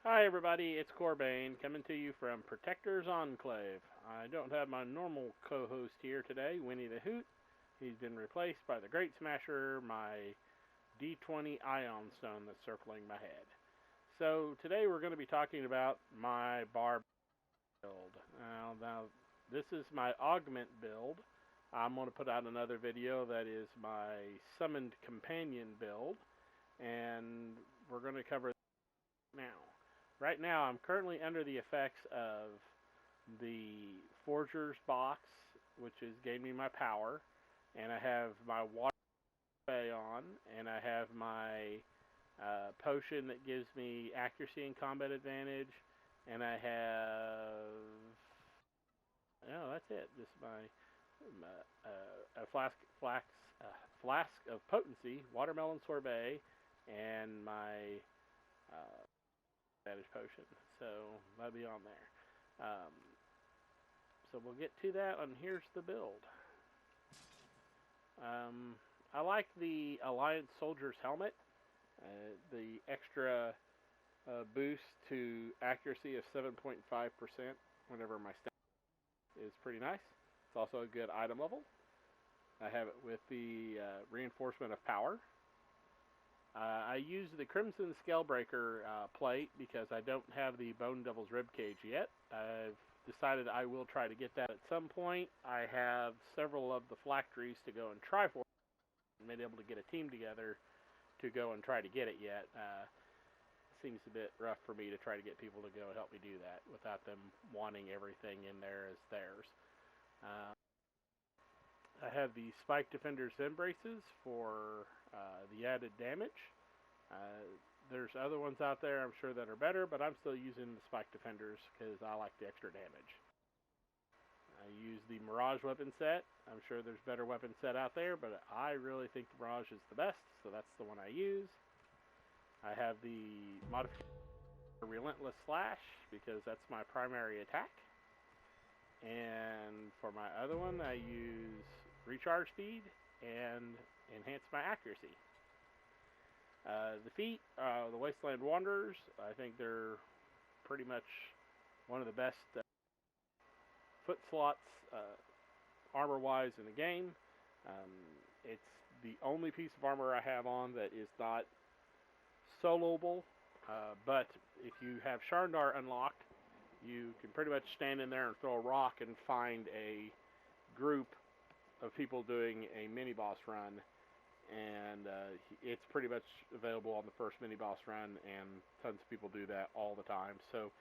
Hi everybody, it's Qorbane coming to you from Protector's Enclave. I don't have my normal co-host here today, Winnie the Hoot. He's been replaced by the Great Smasher, my D20 Ion Stone that's circling my head. So today we're going to be talking about my Barbarian build. Now this is my Augment build. I'm going to put out another video that is my Summoned Companion build, and we're going to cover that now. Right now, I'm currently under the effects of the Forger's box, which has gave me my power, and I have my water on, and I have my potion that gives me accuracy and combat advantage, and I have that's it. Just a flask of potency, watermelon sorbet, and my advantage potion. So that'll be on there. So we'll get to that, and here's the build. I like the Alliance Soldier's helmet. The extra boost to accuracy of 7.5% whenever my stat is pretty nice. It's also a good item level. I have it with the reinforcement of power. I use the Crimson Scalebreaker plate because I don't have the Bone Devil's Ribcage yet. I've decided I will try to get that at some point. I have several of the phylacteries to go and try for. I'm not able to get a team together to go and try to get it yet. Seems a bit rough for me to try to get people to go and help me do that without them wanting everything in there as theirs. I have the Spike Defender's Embraces for the added damage. There's other ones out there I'm sure that are better, but I'm still using the Spike Defenders because I like the extra damage. I use the Mirage weapon set. I'm sure there's better weapon set out there, but I really think the Mirage is the best, so that's the one I use. I have the modification Relentless Slash because that's my primary attack. And for my other one, I use Recharge Speed and enhance my accuracy. The feet, the Wasteland Wanderers, I think they're pretty much one of the best foot slots armor-wise in the game. It's the only piece of armor I have on that is not soloable, but if you have Sharndar unlocked, you can pretty much stand in there and throw a rock and find a group of people doing a mini-boss run, and it's pretty much available on the first mini-boss run, and tons of people do that all the time, so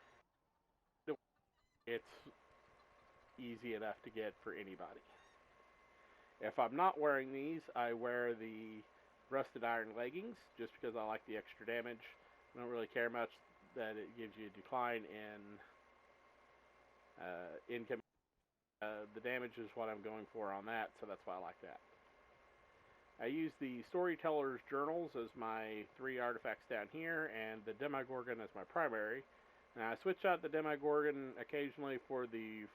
it's easy enough to get for anybody. If I'm not wearing these, I wear the Rusted Iron Leggings, just because I like the extra damage. I don't really care much that it gives you a decline in income. The damage is what I'm going for on that, so that's why I like that. I use the Storyteller's Journals as my 3 artifacts down here, and the Demogorgon as my primary. Now, I switch out the Demogorgon occasionally for the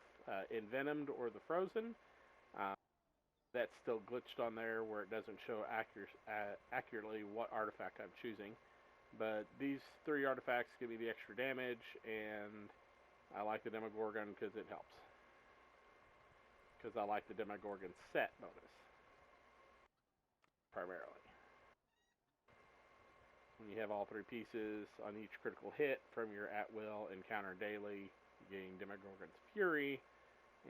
Envenomed or the Frozen. That's still glitched on there where it doesn't show accurately what artifact I'm choosing. But these 3 artifacts give me the extra damage, and I like the Demogorgon because it helps. Because I like the Demogorgon set bonus, primarily. When you have all 3 pieces on each critical hit from your at-will encounter daily, you gain Demogorgon's Fury,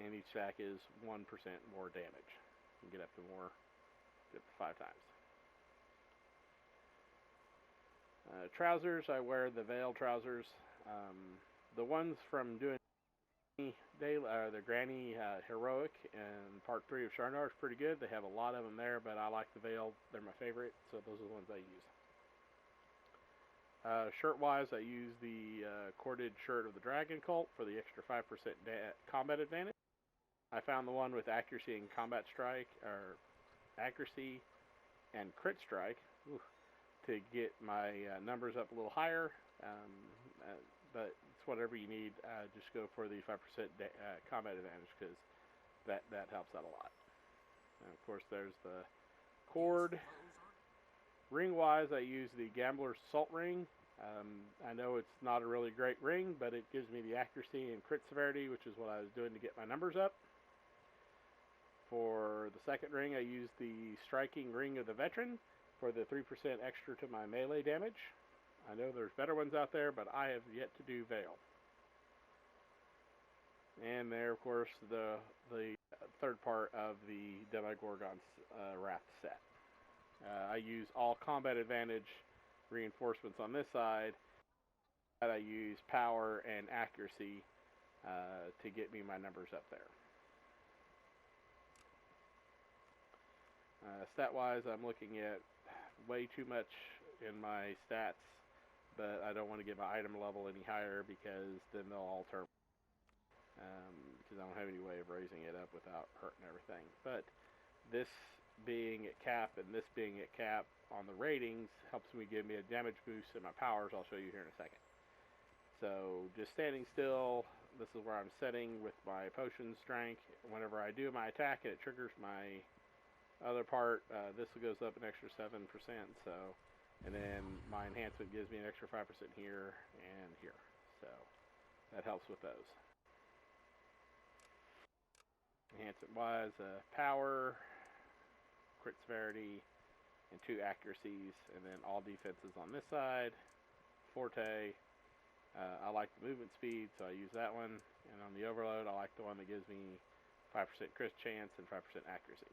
and each stack is 1% more damage. You can get up to 5 times. Trousers, I wear the Veil trousers. The ones from doing the Granny Heroic and Part 3 of Sharndar is pretty good. They have a lot of them there, but I like the Veil. They're my favorite, so those are the ones I use. Shirt-wise, I use the corded shirt of the Dragon Cult for the extra 5% combat advantage. I found the one with accuracy and combat strike, or accuracy and crit strike, to get my numbers up a little higher. But it's whatever you need. Just go for the 5% combat advantage because that helps out a lot. And of course, there's the cord. Ring-wise, I use the Gambler's Salt Ring I know it's not a really great ring, but it gives me the accuracy and crit severity, which is what I was doing to get my numbers up. For the second ring, I used the Striking Ring of the Veteran for the 3% extra to my melee damage. I know there's better ones out there, but I have yet to do Veil. And there, of course, the third part of the Demogorgon's Wrath set. I use all combat advantage reinforcements on this side. I use power and accuracy to get me my numbers up there. Stat-wise, I'm looking at way too much in my stats, but I don't want to get my item level any higher because then they'll all turn. Because I don't have any way of raising it up without hurting everything. But this being at cap and this being at cap on the ratings helps me give me a damage boost in my powers. I'll show you here in a second. So just standing still, this is where I'm setting with my potion strength. Whenever I do my attack and it triggers my other part, this goes up an extra 7%. So, and then my enhancement gives me an extra 5% here and here. So that helps with those. Enhancement wise, power, crit severity, and 2 accuracies, and then all defenses on this side. Forte, I like the movement speed, so I use that one. And on the overload, I like the one that gives me 5% crit chance and 5% accuracy.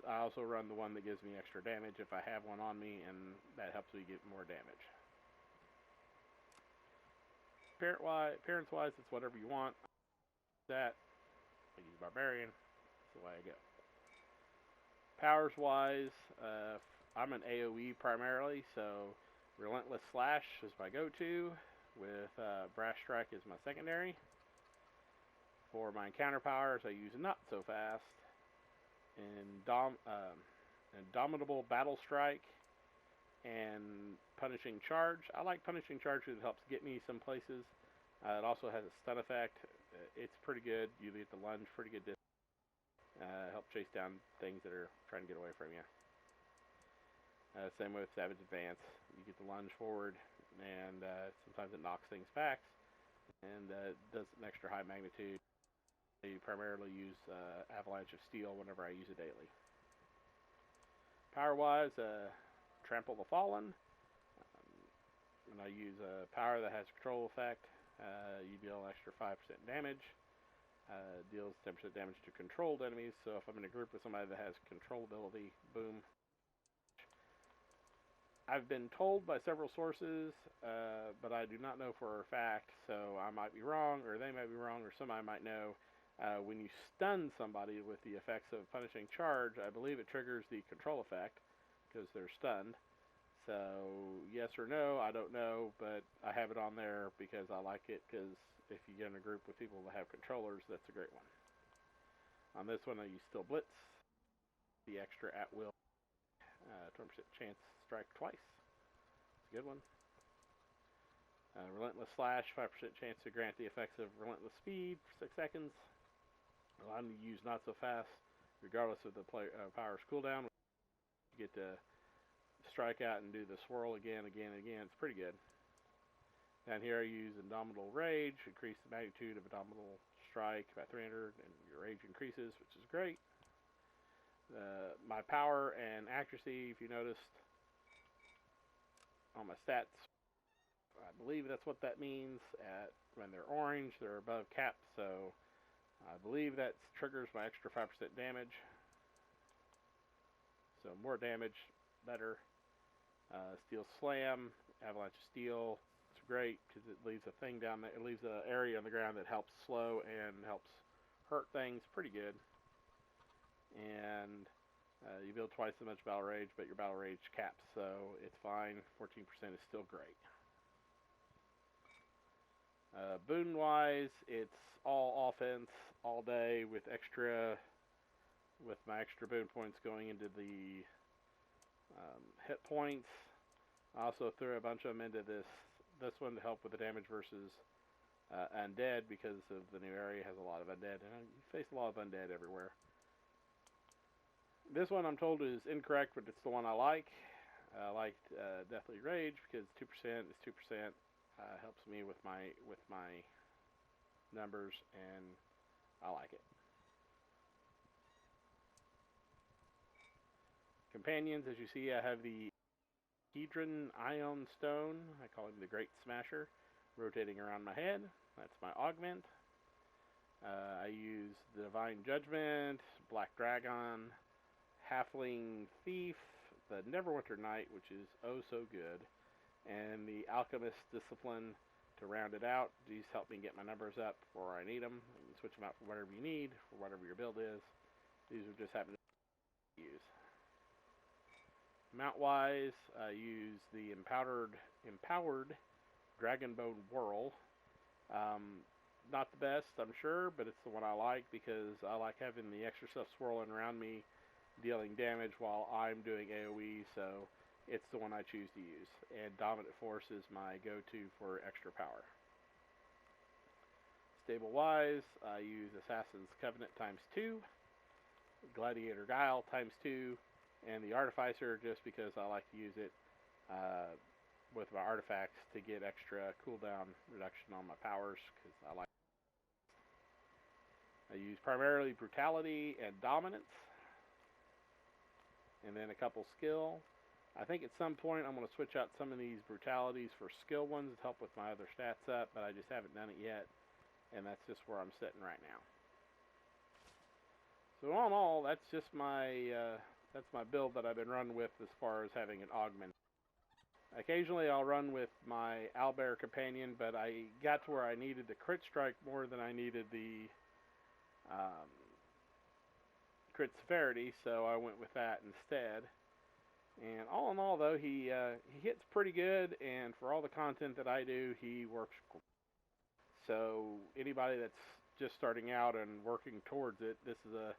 I also run the one that gives me extra damage if I have one on me, and that helps me get more damage. Appearance-wise, it's whatever you want. That I use Barbarian. That's the way I go. Powers wise, I'm an AOE primarily, so Relentless Slash is my go-to, with Brash Strike is my secondary. For my encounter powers, I use Not So Fast, Indomitable Battle Strike, and Punishing Charge. I like Punishing Charge because it helps get me some places. It also has a stun effect. It's pretty good. You get the lunge pretty good distance. Help chase down things that are trying to get away from you. Same with Savage Advance. You get the lunge forward, and sometimes it knocks things back, and does an extra high magnitude. I primarily use Avalanche of Steel whenever I use it daily. Power-wise, Trample the Fallen. And I use a power that has control effect. You deal an extra 5% damage. Deals 10% damage to controlled enemies. So if I'm in a group with somebody that has control ability, boom. I've been told by several sources, but I do not know for a fact, so I might be wrong, or they might be wrong, or somebody might know. When you stun somebody with the effects of Punishing Charge, I believe it triggers the control effect, because they're stunned. So, yes or no, I don't know, but I have it on there because I like it, because if you get in a group with people that have controllers, that's a great one. On this one, I use Still Blitz, the extra at will, 20% chance to strike twice. It's a good one. Relentless Slash, 5% chance to grant the effects of Relentless Speed for 6 seconds. Allowing you to use Not So Fast, regardless of the power's cooldown. You get to strike out and do the swirl again. It's pretty good. Down here I use Indomitable Rage, increase the magnitude of Indomitable Strike by 300, and your rage increases, which is great. My power and accuracy, if you noticed on my stats, I believe that's what that means. When they're orange, they're above cap, so I believe that triggers my extra 5% damage. So more damage, better. Steel Slam, Avalanche of Steel. It's great because it leaves a thing down there. It leaves an area on the ground that helps slow and helps hurt things pretty good. And you build twice as much Battle Rage, but your Battle Rage caps, so it's fine. 14% is still great. Boon-wise, it's all offense all day with my extra boon points going into the hit points. I also threw a bunch of them into this one to help with the damage versus undead, because of the new area has a lot of undead, and you face a lot of undead everywhere. This one I'm told is incorrect, but it's the one I like. I liked Deathly Rage because 2% is 2%. Helps me with my numbers, and I like it. Companions, as you see, I have the Hedron Ion Stone. I call him the Great Smasher, rotating around my head. That's my Augment. I use the Divine Judgment, Black Dragon, Halfling Thief, the Neverwinter Knight, which is oh so good, and the Alchemist Discipline to round it out. These help me get my numbers up before I need them. You can switch them out for whatever you need, for whatever your build is. These are just happen to use. Mount-wise, I use the Empowered Dragonbone Whirl. Not the best, I'm sure, but it's the one I like because I like having the extra stuff swirling around me, dealing damage while I'm doing AOE, so it's the one I choose to use. And Dominant Force is my go-to for extra power. Stable-wise, I use Assassin's Covenant ×2, Gladiator Guile ×2, and the Artificer just because I like to use it with my artifacts to get extra cooldown reduction on my powers because I like. I use primarily Brutality and Dominance, and then a couple skill. I think at some point I'm going to switch out some of these brutalities for skill ones to help with my other stats up, but I just haven't done it yet, and that's just where I'm sitting right now. So all in all, that's just my build that I've been running with as far as having an Augment. Occasionally I'll run with my Owlbear companion, but I got to where I needed the crit strike more than I needed the crit severity, so I went with that instead. And all in all, though, he hits pretty good, and for all the content that I do, he works great. So anybody that's just starting out and working towards it, this is a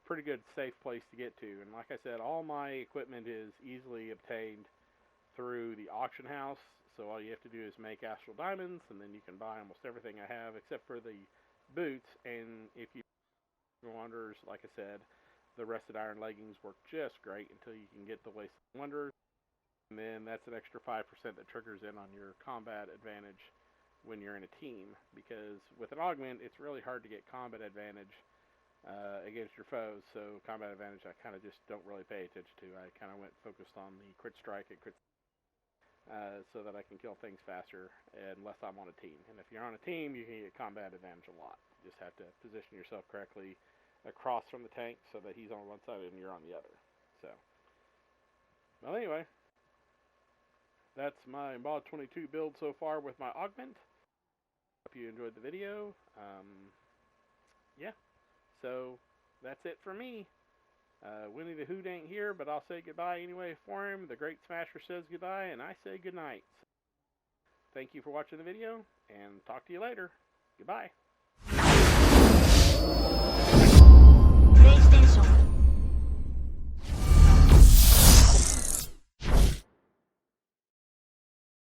pretty good safe place to get to. And like I said, all my equipment is easily obtained through the auction house, so all you have to do is make Astral Diamonds, and then you can buy almost everything I have except for the boots. And if you Wanderers, like I said, the Rusted Iron leggings work just great until you can get the Wasted Wanderers, and then that's an extra 5% that triggers in on your combat advantage when you're in a team, because with an Augment it's really hard to get combat advantage against your foes. So combat advantage I kind of just don't really pay attention to. I kind of went focused on the crit strike and crit so that I can kill things faster unless I'm on a team. And if you're on a team, you can get combat advantage a lot. You just have to position yourself correctly across from the tank so that he's on one side and you're on the other. So, well, anyway, that's my Mod 22 build so far with my Augment. Hope you enjoyed the video. Yeah, so that's it for me. Winnie the Hoot ain't here, but I'll say goodbye anyway for him. The Great Smasher says goodbye, and I say goodnight. Thank you for watching the video, and talk to you later. Goodbye.